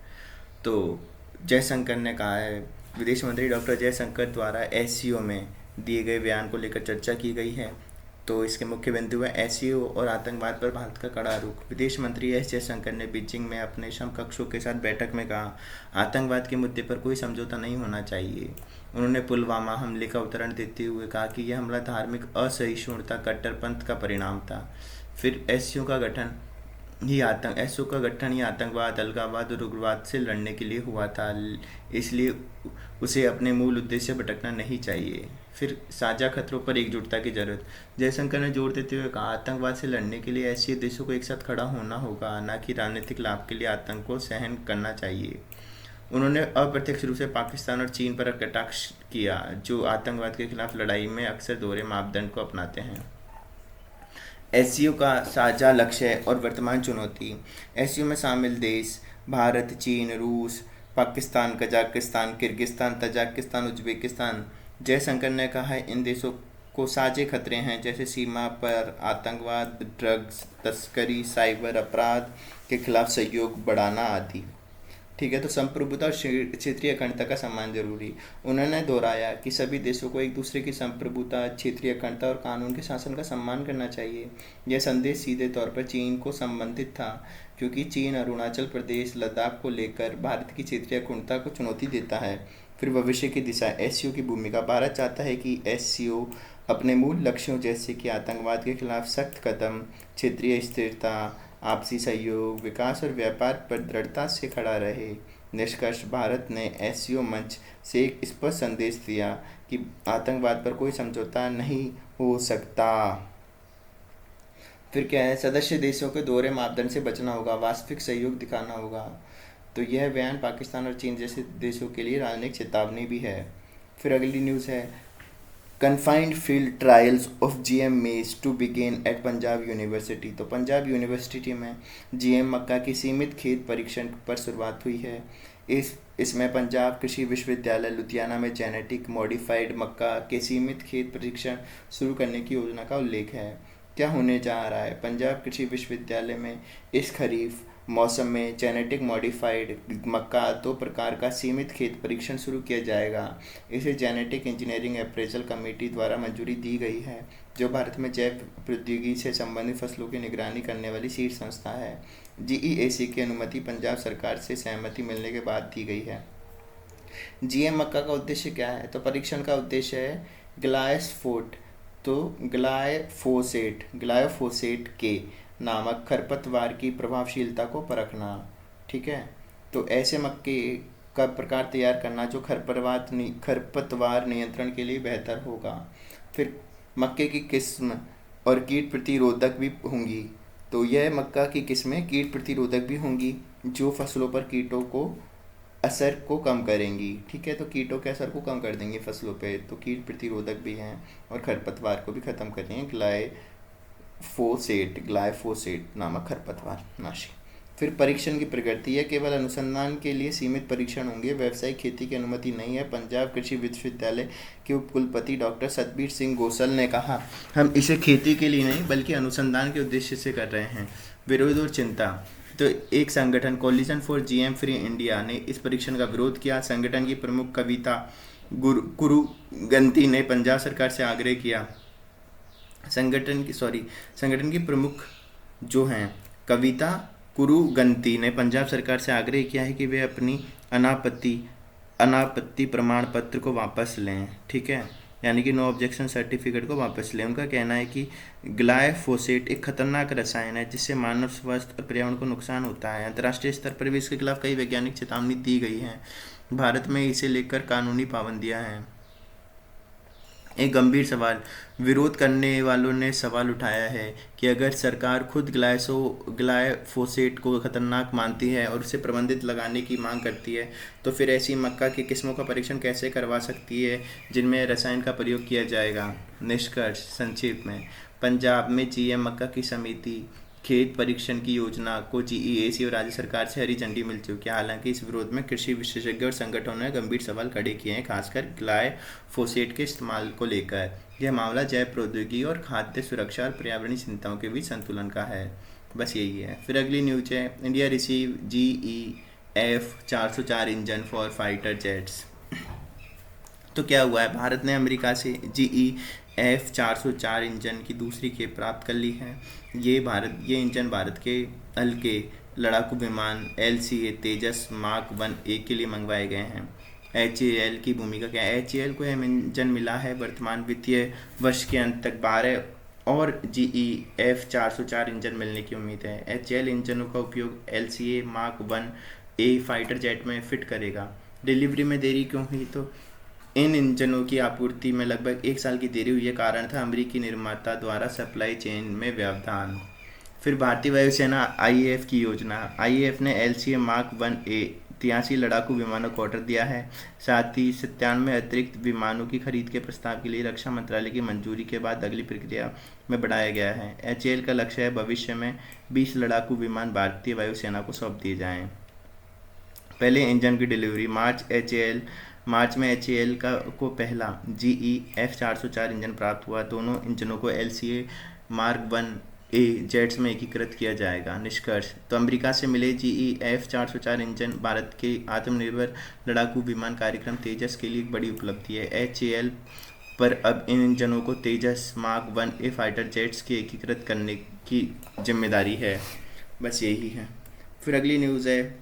Speaker 1: तो जयशंकर ने कहा है, विदेश मंत्री डॉक्टर जयशंकर द्वारा SCO में दिए गए बयान को लेकर चर्चा की गई है। तो इसके मुख्य बिंदु है SCO और आतंकवाद पर भारत का कड़ा रुख। विदेश मंत्री एस जयशंकर ने बीजिंग में अपने समकक्षों के साथ बैठक में कहा, आतंकवाद के मुद्दे पर कोई समझौता नहीं होना चाहिए। उन्होंने पुलवामा हमले का उदाहरण देते हुए कहा कि यह हमला धार्मिक असहिष्णुता, कट्टरपंथ का परिणाम था। फिर SCO का गठन ही आतंकवाद, अलगाववाद और उग्रवाद से लड़ने के लिए हुआ था, इसलिए उसे अपने मूल उद्देश्य से भटकना नहीं चाहिए। फिर साझा खतरों पर एकजुटता की जरूरत। जयशंकर ने जोर देते हुए कहा, आतंकवाद से लड़ने के लिए ऐसे देशों को एक साथ खड़ा होना होगा, न कि राजनीतिक लाभ के लिए आतंक को सहन करना चाहिए। उन्होंने अप्रत्यक्ष रूप से पाकिस्तान और चीन पर कटाक्ष किया, जो आतंकवाद के खिलाफ लड़ाई में अक्सर दोहरे मापदंड को अपनाते हैं। SCO का साझा लक्ष्य और वर्तमान चुनौती। SCO में शामिल देश भारत, चीन, रूस, Pakistan, Kazakhstan, Kyrgyzstan, Tajikistan, Uzbekistan. Jaishankar ने कहा है, इन देशों को साझे खतरे हैं, जैसे सीमा पर आतंकवाद, ड्रग्स तस्करी, साइबर अपराध के खिलाफ सहयोग बढ़ाना आदि। ठीक है। तो संप्रभुता और क्षेत्रीय अखंडता का सम्मान जरूरी। उन्होंने दोहराया कि सभी देशों को एक दूसरे की संप्रभुता, क्षेत्रीय अखंडता और कानून के शासन का सम्मान करना चाहिए। यह संदेश सीधे तौर पर चीन को संबंधित था, क्योंकि चीन अरुणाचल प्रदेश, लद्दाख को लेकर भारत की क्षेत्रीय अखंडता को चुनौती देता है। फिर भविष्य की दिशा, एससीओ की भूमिका। भारत चाहता है कि एससीओ अपने मूल लक्ष्यों जैसे कि आतंकवाद के खिलाफ सख्त कदम, क्षेत्रीय स्थिरता, आपसी सहयोग, विकास और व्यापार पर दृढ़ता से खड़ा रहे। निष्कर्ष, भारत ने एससीओ मंच से एक स्पष्ट संदेश दिया कि आतंकवाद पर कोई समझौता नहीं हो सकता। फिर क्या है, सदस्य देशों के दोहरे मापदंड से बचना होगा, वास्तविक सहयोग दिखाना होगा। तो यह बयान पाकिस्तान और चीन जैसे देशों के लिए राजनयिक चेतावनी भी है। फिर अगली न्यूज़ है, confined field trials of GM maize to begin at Punjab university. तो पंजाब यूनिवर्सिटी में जीएम मक्का की सीमित खेत परीक्षण पर शुरुआत हुई है। इसमें पंजाब कृषि विश्वविद्यालय लुधियाना में जेनेटिक मॉडिफाइड मक्का के सीमित खेत परीक्षण शुरू करने की योजना का उल्लेख है। क्या होने जा रहा है, पंजाब कृषि विश्वविद्यालय में इस खरीफ मौसम में जेनेटिक मॉडिफाइड मक्का 2 प्रकार का सीमित खेत परीक्षण शुरू किया जाएगा। इसे जेनेटिक इंजीनियरिंग अप्रेजल कमेटी द्वारा मंजूरी दी गई है, जो भारत में जैव प्रौद्योगिकी से संबंधित फसलों की निगरानी करने वाली शीर्ष संस्था है। जीईएसी की अनुमति पंजाब सरकार से सहमति मिलने के बाद दी गई है। जीएम मक्का का उद्देश्य क्या है, तो परीक्षण का उद्देश्य है ग्लाइफोसेट, तो ग्लाइफोसेट के नामक खरपतवार की प्रभावशीलता को परखना। ठीक है, तो ऐसे मक्के का प्रकार तैयार करना जो खरपतवार नियंत्रण के लिए बेहतर होगा। फिर मक्के की किस्म और कीट प्रतिरोधक भी होंगी। तो यह मक्का की किस्में कीट प्रतिरोधक भी होंगी, जो फसलों पर कीटों को असर को कम करेंगी। ठीक है, तो कीटों के असर को कम कर देंगी फसलों पे, तो कीट प्रतिरोधक भी हैं और खरपतवार को भी ख़त्म करेंगे। ग्लाइफोसेट नामक खरपतवार नाशी। फिर परीक्षण की प्रकृति, यह केवल अनुसंधान के लिए सीमित परीक्षण होंगे, व्यावसायिक खेती की अनुमति नहीं है। पंजाब कृषि विश्वविद्यालय के उपकुलपति डॉक्टर सतबीर सिंह गोसल ने कहा, हम इसे खेती के लिए नहीं बल्कि अनुसंधान के उद्देश्य से कर रहे हैं। विरोध और चिंता, तो एक संगठन coalition for GM free India ने इस परीक्षण का विरोध किया। संगठन की प्रमुख कविता कुरुगंती ने पंजाब सरकार से आग्रह किया। संगठन की प्रमुख जो हैं कविता कुरुगंती ने पंजाब सरकार से आग्रह किया है कि वे अपनी अनापत्ति प्रमाण पत्र को वापस लें। ठीक है, यानी कि नो ऑब्जेक्शन सर्टिफिकेट को वापस लें। उनका कहना है कि ग्लाइफोसेट एक खतरनाक रसायन है जिससे मानव स्वास्थ्य और पर्यावरण को नुकसान होता है। अंतर्राष्ट्रीय स्तर पर भी इसके खिलाफ कई वैज्ञानिक चेतावनी दी गई है। भारत में इसे लेकर कानूनी पाबंदियां हैं। एक गंभीर सवाल, विरोध करने वालों ने सवाल उठाया है कि अगर सरकार खुद ग्लाइफोसेट को खतरनाक मानती है और उसे प्रतिबंधित लगाने की मांग करती है, तो फिर ऐसी मक्का की किस्मों का परीक्षण कैसे करवा सकती है जिनमें रसायन का प्रयोग किया जाएगा। निष्कर्ष संक्षेप में, पंजाब में जीएम मक्का की समिति खेत परीक्षण की योजना को जीईएसी और राज्य सरकार से हरी झंडी मिल चुकी है। हालांकि इस विरोध में कृषि विशेषज्ञ और संगठनों ने गंभीर सवाल खड़े किए हैं, खासकर ग्लाइफोसेट के इस्तेमाल को लेकर। यह मामला जैव प्रौद्योगिकी और खाद्य सुरक्षा और पर्यावरणीय चिंताओं के बीच संतुलन का है। बस यही है। फिर अगली न्यूज है, India receive GEF 404 engine for fighter jets. तो क्या हुआ है, भारत ने अमेरिका से GEF 404 इंजन की दूसरी खेप प्राप्त कर ली है। ये इंजन भारत के हल्के लड़ाकू विमान LCA तेजस मार्क 1A के लिए मंगवाए गए हैं। HAL की भूमिका क्या है, HAL को यह इंजन मिला है वर्तमान वित्तीय वर्ष के अंत तक 12 और GEF 404 इंजन मिलने की उम्मीद है। HAL इंजनों का उपयोग LCA mark 1A fighter jet में फिट करेगा। डिलीवरी में देरी क्यों हुई, तो इन इंजनों की आपूर्ति में लगभग 1 साल की देरी हुई है। कारण था अमेरिकी निर्माता द्वारा सप्लाई चेन में व्यवधान। फिर भारतीय वायुसेना IAF की योजना, IAF ने LCA मार्क 1A 83 लड़ाकू विमानों को ऑर्डर दिया है। साथ ही 97 अतिरिक्त विमानों की खरीद के प्रस्ताव के लिए रक्षा मंत्रालय की मंजूरी के बाद अगली प्रक्रिया में बढ़ाया गया है। HAL का लक्ष्य है भविष्य में 20 लड़ाकू विमान भारतीय वायुसेना को सौंप दिए जाएं। पहले इंजन की डिलीवरी, मार्च में HAL को पहला GEF 404 इंजन प्राप्त हुआ। दोनों इंजनों को LCA मार्क 1 ए जेट्स में एकीकृत किया जाएगा। निष्कर्ष, तो अमेरिका से मिले जीई F-404 इंजन भारत के आत्मनिर्भर लड़ाकू विमान कार्यक्रम तेजस के लिए एक बड़ी उपलब्धि है। HAL पर अब इन इंजनों को तेजस मार्क 1A फाइटर जेट्स के एकीकृत करने की जिम्मेदारी है। बस यही है। फिर अगली न्यूज़ है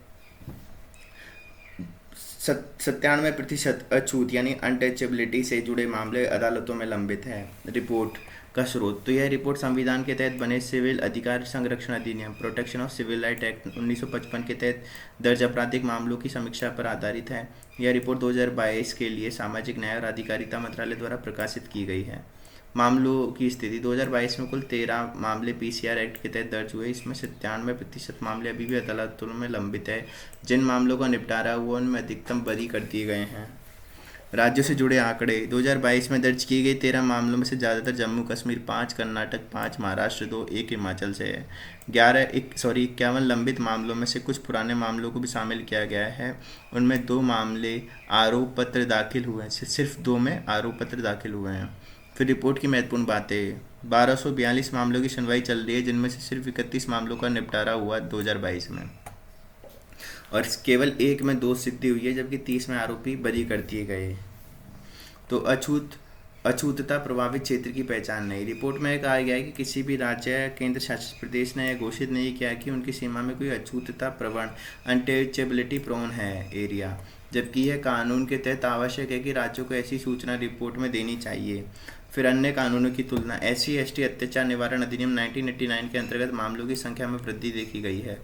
Speaker 1: 97% अछूत यानी अनटचेबिलिटी से जुड़े मामले अदालतों में लंबित है। रिपोर्ट का स्रोत, तो यह रिपोर्ट संविधान के तहत बने सिविल अधिकार संरक्षण अधिनियम protection of civil right act 1955 के तहत दर्ज आपराधिक मामलों की समीक्षा पर आधारित है। यह रिपोर्ट 2022 के लिए सामाजिक न्याय और अधिकारिता मंत्रालय द्वारा प्रकाशित की गई है। मामलों की स्थिति, 2022 में कुल 13 मामले PCR एक्ट के तहत दर्ज हुए। इसमें 97% मामले अभी भी अदालतों में लंबित है। जिन मामलों का निपटारा हुआ उनमें अधिकतम बरी कर दिए गए हैं। राज्यों से जुड़े आंकड़े, 2022 में दर्ज किए गए 13 मामलों में से ज़्यादातर जम्मू कश्मीर 5, कर्नाटक 5, महाराष्ट्र 2, 1 हिमाचल से है। 51 लंबित मामलों में से कुछ पुराने मामलों को भी शामिल किया गया है। उनमें 2 मामले आरोप पत्र दाखिल हुए हैं, सिर्फ 2 में आरोप पत्र दाखिल हुए हैं। फिर रिपोर्ट की महत्वपूर्ण बातें, 1242 मामलों की सुनवाई चल रही है, जिनमें से सिर्फ 31 मामलों का निपटारा हुआ 2022 में, और केवल 1 में दोष सिद्धि हुई है, जबकि 30 में आरोपी बरी कर दिए गए। तो अछूतता प्रभावित क्षेत्र की पहचान नहीं। रिपोर्ट में कहा गया है कि किसी भी राज्य या केंद्र शासित प्रदेश ने यह घोषित नहीं किया कि उनकी सीमा में कोई अछूतता प्रवण अनटचेबिलिटी प्रोन है एरिया, जबकि यह कानून के तहत आवश्यक है कि राज्यों को ऐसी सूचना रिपोर्ट में देनी चाहिए। फिर अन्य कानूनों की तुलना, SC/ST अत्याचार निवारण अधिनियम 1989 के अंतर्गत मामलों की संख्या में वृद्धि देखी गई है,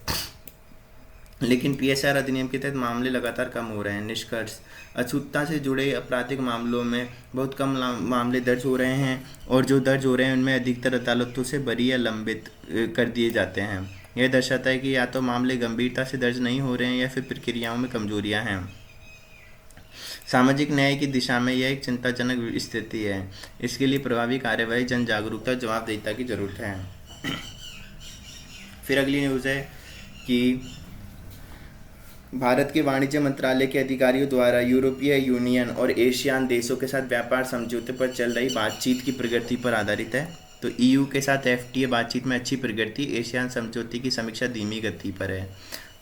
Speaker 1: लेकिन PSR अधिनियम के तहत मामले लगातार कम हो रहे हैं। निष्कर्ष, अछूतता से जुड़े आपराधिक मामलों में बहुत कम मामले दर्ज हो रहे हैं, और जो दर्ज हो रहे हैं उनमें अधिकतर अदालतों से बरी या लंबित कर दिए जाते हैं। यह दर्शाता है कि या तो मामले गंभीरता से दर्ज नहीं हो रहे हैं या फिर प्रक्रियाओं में कमजोरियां हैं। सामाजिक न्याय की दिशा में यह एक चिंताजनक स्थिति है। इसके लिए प्रभावी कार्यवाही, जन जागरूकता और जवाबदेहिता की जरूरत है। फिर अगली न्यूज़ है कि भारत के वाणिज्य मंत्रालय के अधिकारियों द्वारा यूरोपीय यूनियन और एशियान देशों के साथ व्यापार समझौते पर चल रही बातचीत की प्रगति पर आधारित है। तो EU के साथ FTA बातचीत में अच्छी प्रगति, एशियान समझौते की समीक्षा धीमी गति पर है।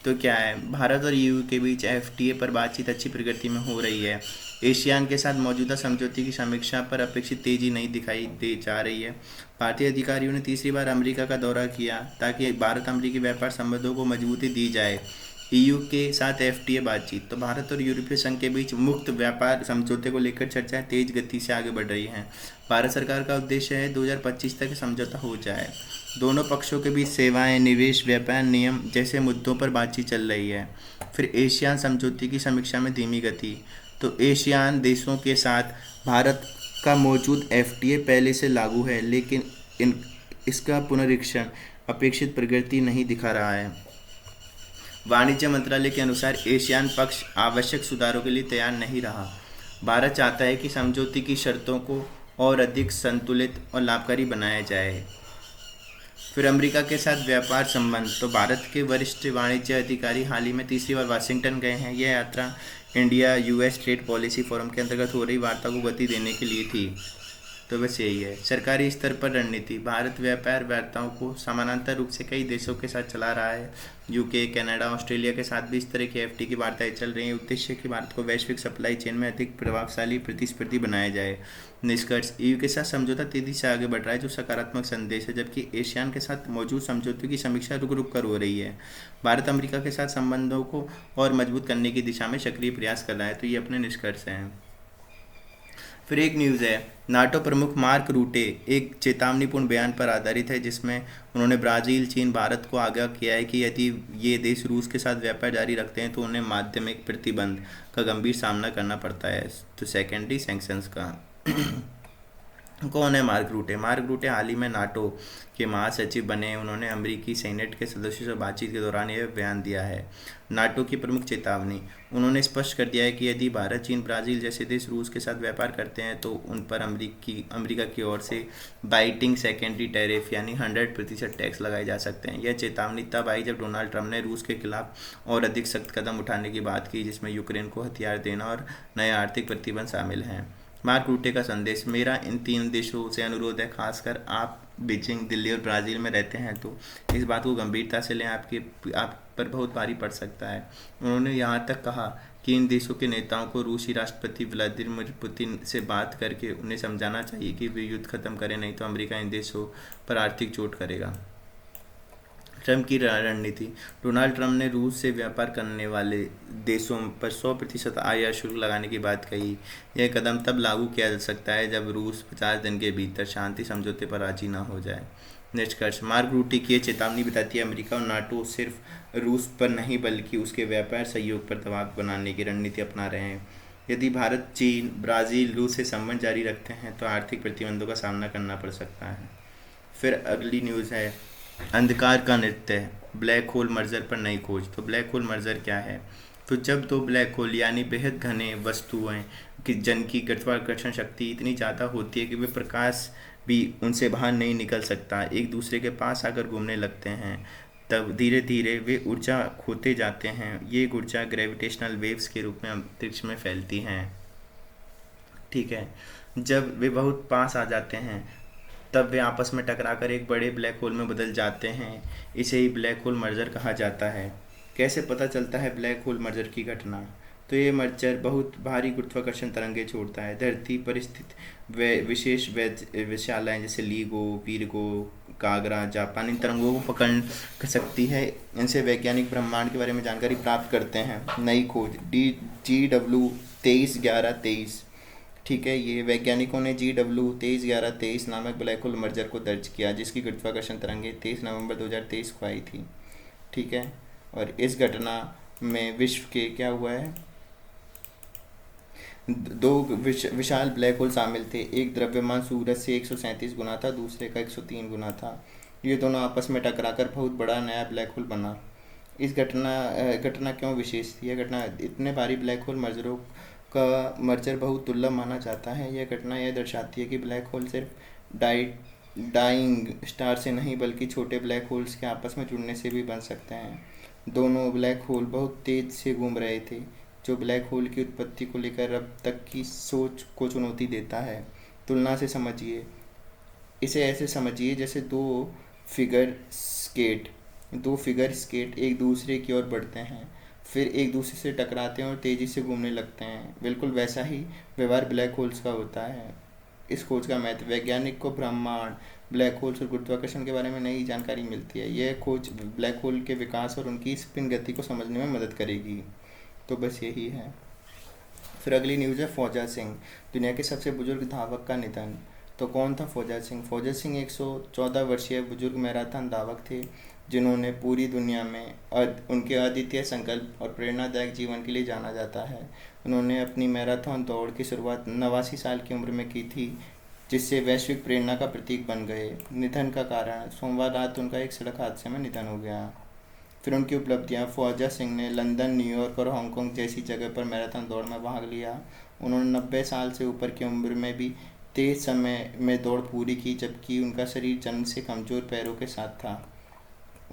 Speaker 1: तो क्या है, भारत और EU के बीच FTA पर बातचीत अच्छी प्रगति में हो रही है। एशियान के साथ मौजूदा समझौते की समीक्षा पर अपेक्षित तेजी नहीं दिखाई दे जा रही है। भारतीय अधिकारियों ने तीसरी बार अमेरिका का दौरा किया ताकि भारत अमेरिकी व्यापार संबंधों को मजबूती दी जाए। EU के साथ FTA बातचीत, तो भारत और यूरोपीय संघ के बीच मुक्त व्यापार समझौते को लेकर चर्चाएं तेज गति से आगे बढ़ रही हैं। भारत सरकार का उद्देश्य है 2025 तक समझौता हो जाए। दोनों पक्षों के बीच सेवाएं, निवेश, व्यापार नियम जैसे मुद्दों पर बातचीत चल रही है। फिर एशियान समझौते की समीक्षा में धीमी गति, तो एशियान देशों के साथ भारत का मौजूद FTA पहले से लागू है, लेकिन इसका पुनरीक्षण अपेक्षित प्रगति नहीं दिखा रहा है। वाणिज्य मंत्रालय के अनुसार एशियान पक्ष आवश्यक सुधारों के लिए तैयार नहीं रहा। भारत चाहता है कि समझौते की शर्तों को और अधिक संतुलित और लाभकारी बनाया जाए। फिर अमेरिका के साथ व्यापार संबंध, तो भारत के वरिष्ठ वाणिज्य अधिकारी हाल ही में तीसरी बार वाशिंगटन गए हैं। यह यात्रा India US trade policy forum के अंतर्गत हो रही वार्ता को गति देने के लिए थी। तो बस यही है। सरकारी स्तर पर रणनीति, भारत व्यापार वार्ताओं को समानांतर रूप से कई देशों के साथ चला रहा है। UK, कनाडा, ऑस्ट्रेलिया के साथ भी इस तरह की FTA की वार्ताएं चल रही हैं। उद्देश्य कि भारत को वैश्विक सप्लाई चेन में अधिक प्रभावशाली प्रतिस्पर्धी बनाया जाए। निष्कर्ष, EU के साथ समझौता तेजी से आगे बढ़ रहा है, जो सकारात्मक संदेश है, जबकि एशियान के साथ मौजूद समझौते की समीक्षा रुक रुक कर हो रही है। भारत अमेरिका के साथ संबंधों को और मजबूत करने की दिशा में सक्रिय प्रयास कर रहा है। तो ये अपने निष्कर्ष हैं। फिर एक न्यूज़ है, नाटो प्रमुख मार्क रूटे एक चेतावनीपूर्ण बयान पर आधारित है, जिसमें उन्होंने ब्राज़ील, चीन, भारत को आगाह किया है कि यदि ये देश रूस के साथ व्यापार जारी रखते हैं तो उन्हें माध्यमिक प्रतिबंध का गंभीर सामना करना पड़ता है, तो सेकेंडरी सैंक्शंस का। कौन है मार्क रूटे? मार्क रूटे हाल ही में नाटो के महासचिव बने। उन्होंने अमेरिकी सेनेट के सदस्यों से बातचीत के दौरान यह बयान दिया है। नाटो की प्रमुख चेतावनी, उन्होंने स्पष्ट कर दिया है कि यदि भारत, चीन, ब्राज़ील जैसे देश रूस के साथ व्यापार करते हैं तो उन पर अमेरिका की ओर से बाइटिंग सेकेंडरी टैरिफ यानी 100% टैक्स लगाए जा सकते हैं। यह चेतावनी तब आई जब डोनाल्ड ट्रंप ने रूस के खिलाफ और अधिक सख्त कदम उठाने की बात की, जिसमें यूक्रेन को हथियार देना और नए आर्थिक प्रतिबंध शामिल हैं। मार्क रूटे का संदेश, मेरा इन 3 देशों से अनुरोध है, खासकर आप बीजिंग, दिल्ली और ब्राज़ील में रहते हैं, तो इस बात को गंभीरता से लें, आप पर बहुत भारी पड़ सकता है। उन्होंने यहाँ तक कहा कि इन देशों के नेताओं को रूसी राष्ट्रपति व्लादिमीर पुतिन से बात करके उन्हें समझाना चाहिए कि वे युद्ध खत्म करें, नहीं तो अमेरिका इन देशों पर आर्थिक चोट करेगा। ट्रंप की रणनीति। डोनाल्ड ट्रंप ने रूस से व्यापार करने वाले देशों पर 100% आयात शुल्क लगाने की बात कही। यह कदम तब लागू किया जा सकता है जब रूस 50 दिन के भीतर शांति समझौते पर राजी न हो जाए। निष्कर्ष। मार्क रूटी की ये चेतावनी बताती है अमेरिका और नाटो सिर्फ रूस पर नहीं बल्कि उसके व्यापार सहयोग पर दबाव बनाने की रणनीति अपना रहे हैं। यदि भारत, चीन, ब्राज़ील रूस से संबंध जारी रखते हैं तो आर्थिक प्रतिबंधों का सामना करना पड़ सकता है। फिर अगली न्यूज़ है अंधकार का नृत्य, ब्लैक होल मर्जर पर नई खोज। तो ब्लैक होल मर्जर क्या है? तो जब दो ब्लैक होल यानी बेहद घने वस्तुएं कि जिनकी गुरुत्वाकर्षण शक्ति इतनी ज़्यादा होती है कि वे प्रकाश भी उनसे बाहर नहीं निकल सकता, एक दूसरे के पास आकर घूमने लगते हैं, तब धीरे धीरे वे ऊर्जा खोते जाते हैं। ये ऊर्जा ग्रेविटेशनल वेव्स के रूप में अंतरिक्ष में फैलती हैं। ठीक है, जब वे बहुत पास आ जाते हैं तब वे आपस में टकराकर एक बड़े ब्लैक होल में बदल जाते हैं। इसे ही ब्लैक होल मर्जर कहा जाता है। कैसे पता चलता है ब्लैक होल मर्जर की घटना? तो ये मर्जर बहुत भारी गुरुत्वाकर्षण तरंगें छोड़ता है। धरती पर स्थित विशेष वेधशालाएँ जैसे LIGO, विर्गो, कागरा, जापान इन तरंगों को पकड़ सकती है। इनसे वैज्ञानिक ब्रह्मांड के बारे में जानकारी प्राप्त करते हैं। नई खोज GW 231123। ठीक है, ये वैज्ञानिकों ने GW 231123 नामक ब्लैक होल मर्जर को दर्ज किया जिसकी गुरुत्वाकर्षण तरंगें 23 नवंबर 2023 को आई थी। ठीक है, और इस घटना में विश्व के क्या हुआ है, दो विशाल ब्लैक होल शामिल थे। एक द्रव्यमान सूरज से 137 गुना था, दूसरे का 103 गुना था। ये दोनों आपस में टकराकर बहुत बड़ा नया ब्लैक होल बना। इस घटना क्यों विशेष थी? यह घटना इतने भारी ब्लैक होल मर्जरों का मर्जर बहुत दुर्लभ माना जाता है। यह घटना यह दर्शाती है कि ब्लैक होल सिर्फ डाइंग स्टार से नहीं बल्कि छोटे ब्लैक होल्स के आपस में जुड़ने से भी बन सकते हैं। दोनों ब्लैक होल बहुत तेज़ से घूम रहे थे, जो ब्लैक होल की उत्पत्ति को लेकर अब तक की सोच को चुनौती देता है। तुलना से समझिए, इसे ऐसे समझिए जैसे दो फिगर स्केट एक दूसरे की ओर बढ़ते हैं, फिर एक दूसरे से टकराते हैं और तेज़ी से घूमने लगते हैं। बिल्कुल वैसा ही व्यवहार ब्लैक होल्स का होता है। इस खोज का महत्व। वैज्ञानिक को ब्रह्मांड, ब्लैक होल्स और गुरुत्वाकर्षण के बारे में नई जानकारी मिलती है। यह खोज ब्लैक होल के विकास और उनकी स्पिन गति को समझने में मदद करेगी। तो बस यही है। फिर अगली न्यूज़ है फौजा सिंह, दुनिया के सबसे बुजुर्ग धावक का निधन। तो कौन था फौजा सिंह? फौजा सिंह 114 वर्षीय बुजुर्ग मैराथन धावक थे जिन्होंने पूरी दुनिया में उनके अद्वितीय संकल्प और प्रेरणादायक जीवन के लिए जाना जाता है। उन्होंने अपनी मैराथन दौड़ की शुरुआत 89 साल की उम्र में की थी, जिससे वैश्विक प्रेरणा का प्रतीक बन गए। निधन का कारण। सोमवार रात उनका एक सड़क हादसे में निधन हो गया। फिर उनकी उपलब्धियां। फौजा सिंह ने लंदन, न्यूयॉर्क और हांगकांग जैसी जगह पर मैराथन दौड़ में भाग लिया। उन्होंने 90 साल से ऊपर की उम्र में भी तेज़ समय में दौड़ पूरी की, जबकि उनका शरीर जन्म से कमज़ोर पैरों के साथ था।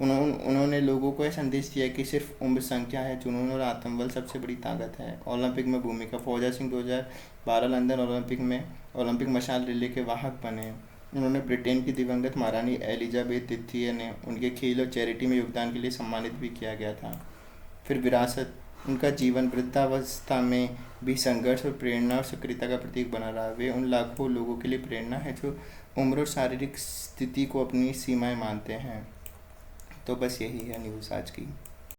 Speaker 1: उन्होंने लोगों को यह संदेश दिया कि सिर्फ उम्र संख्या है, जुनून और आत्मबल सबसे बड़ी ताकत है। ओलंपिक में भूमिका। फौजा सिंह 2012 लंदन ओलंपिक मशाल रिले के वाहक बने। उन्होंने ब्रिटेन की दिवंगत महारानी एलिजाबेथ द्वितीय ने उनके खेल और चैरिटी में योगदान के लिए सम्मानित भी किया गया था। फिर विरासत। उनका जीवन वृद्धावस्था में भी संघर्ष और प्रेरणा और सक्रियता का प्रतीक बना रहा। वे उन लाखों लोगों के लिए प्रेरणा है जो उम्र और शारीरिक स्थिति को अपनी सीमाएं मानते हैं। तो बस यही है न्यूज़ आज की।